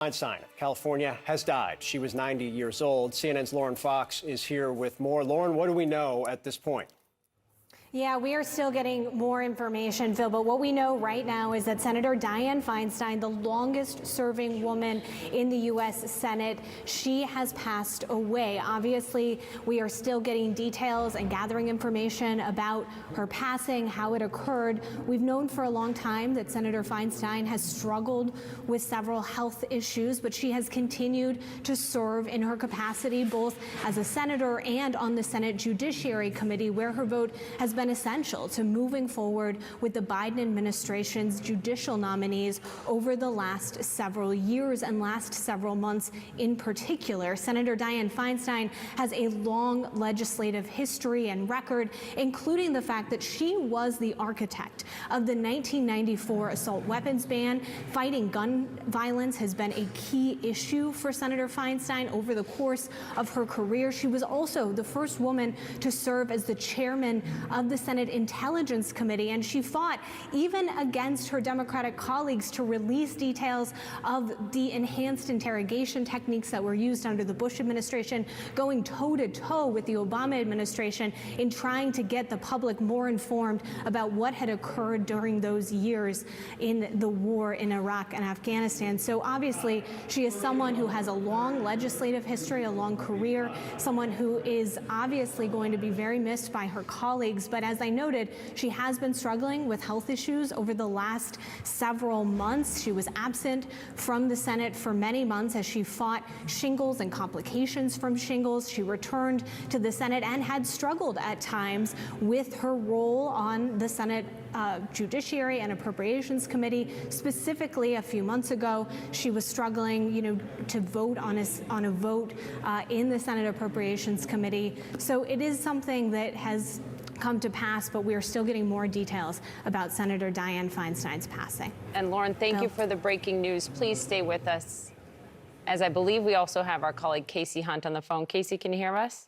Feinstein of California has died. She was 90 years old. CNN's Lauren Fox is here with more. Lauren, what do we know at this point? Yeah, we are still getting more information, Phil, but what we know right now is that Senator Dianne Feinstein, the longest serving woman in the U.S. Senate, she has passed away. Obviously, we are still getting details and gathering information about her passing, how it occurred. We've known for a long time that Senator Feinstein has struggled with several health issues, but she has continued to serve in her capacity both as a senator and on the Senate Judiciary Committee, where her vote has been essential to moving forward with the Biden administration's judicial nominees over the last several years and last several months in particular. Senator Dianne Feinstein has a long legislative history and record, including the fact that she was the architect of the 1994 assault weapons ban. Fighting gun violence has been a key issue for Senator Feinstein over the course of her career. She was also the first woman to serve as the chairman of the Senate Intelligence Committee, and she fought even against her Democratic colleagues to release details of the enhanced interrogation techniques that were used under the Bush administration, going toe-to-toe with the Obama administration in trying to get the public more informed about what had occurred during those years in the war in Iraq and Afghanistan. So obviously, she is someone who has a long legislative history, a long career, someone who is obviously going to be very missed by her colleagues. But as I noted, she has been struggling with health issues over the last several months. She was absent from the Senate for many months as she fought shingles and complications from shingles. She returned to the Senate and had struggled at times with her role on the Senate Judiciary and Appropriations Committee. Specifically, a few months ago, she was struggling, to vote on a vote in the Senate Appropriations Committee. So it is something that has come to pass, but we are still getting more details about Senator Dianne Feinstein's passing. And Lauren, thank you for the breaking news. Please stay with us, as I believe we also have our colleague Casey Hunt on the phone. Casey, can you hear us?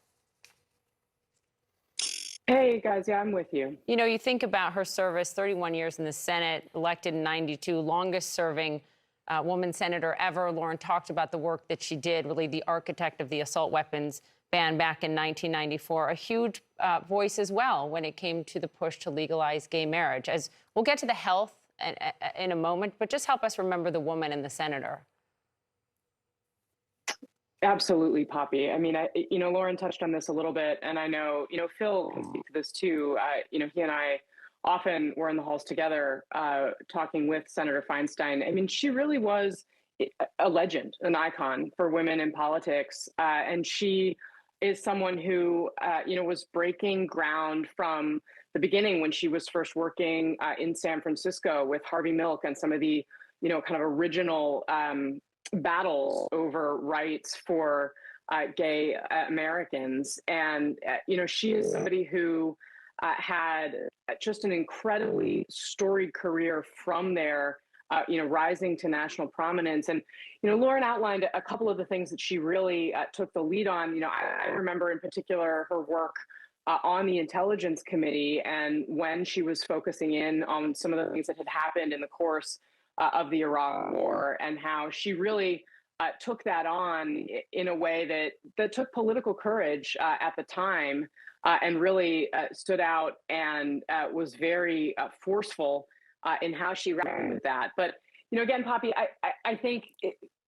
Hey, guys. Yeah, I'm with you. You think about her service, 31 years in the Senate, elected in 92, longest serving woman senator ever. Lauren talked about the work that she did, really the architect of the assault weapons ban back in 1994, a huge voice as well when it came to the push to legalize gay marriage. As we'll get to the health in a moment, but just help us remember the woman and the senator. Absolutely, Poppy. I mean, Lauren touched on this a little bit, and I know, Phil can speak to this too. He and I often were in the halls together talking with Senator Feinstein. I mean, she really was a legend, an icon for women in politics, and she is someone who, was breaking ground from the beginning when she was first working in San Francisco with Harvey Milk and some of the, kind of original battles over rights for gay Americans. And, she is somebody who had just an incredibly storied career from there, rising to national prominence. And, Lauren outlined a couple of the things that she really took the lead on. I remember in particular her work on the Intelligence Committee, and when she was focusing in on some of the things that had happened in the course of the Iraq War, and how she really took that on in a way that took political courage at the time, and really stood out and was very forceful in how she reckoned with that. But, again, Poppy, I think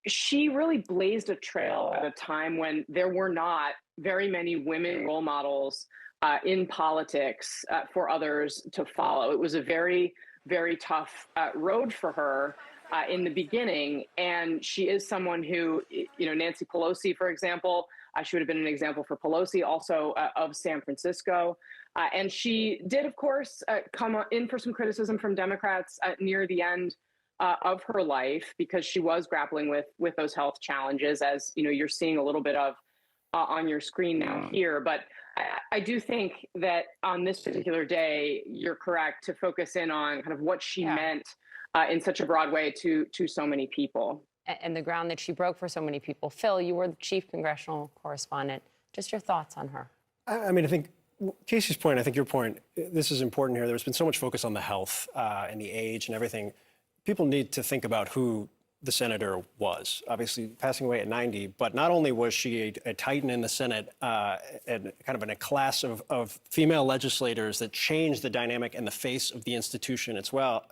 she really blazed a trail at a time when there were not very many women role models in politics for others to follow. It was a very, very tough road for her in the beginning. And she is someone who, Nancy Pelosi, for example, she would have been an example for Pelosi, also of San Francisco. And she did, of course, come in for some criticism from Democrats near the end of her life, because she was grappling with those health challenges, as you're seeing a little bit of on your screen now here. But I do think that on this particular day, you're correct to focus in on kind of what she meant in such a broad way to so many people. And the ground that she broke for so many people. Phil, you were the chief congressional correspondent. Just your thoughts on her. I mean, I think Casey's point, I think your point, this is important here. There's been so much focus on the health and the age and everything. People need to think about who the senator was, obviously passing away at 90. But not only was she a titan in the Senate and kind of in a class of female legislators that changed the dynamic and the face of the institution as well,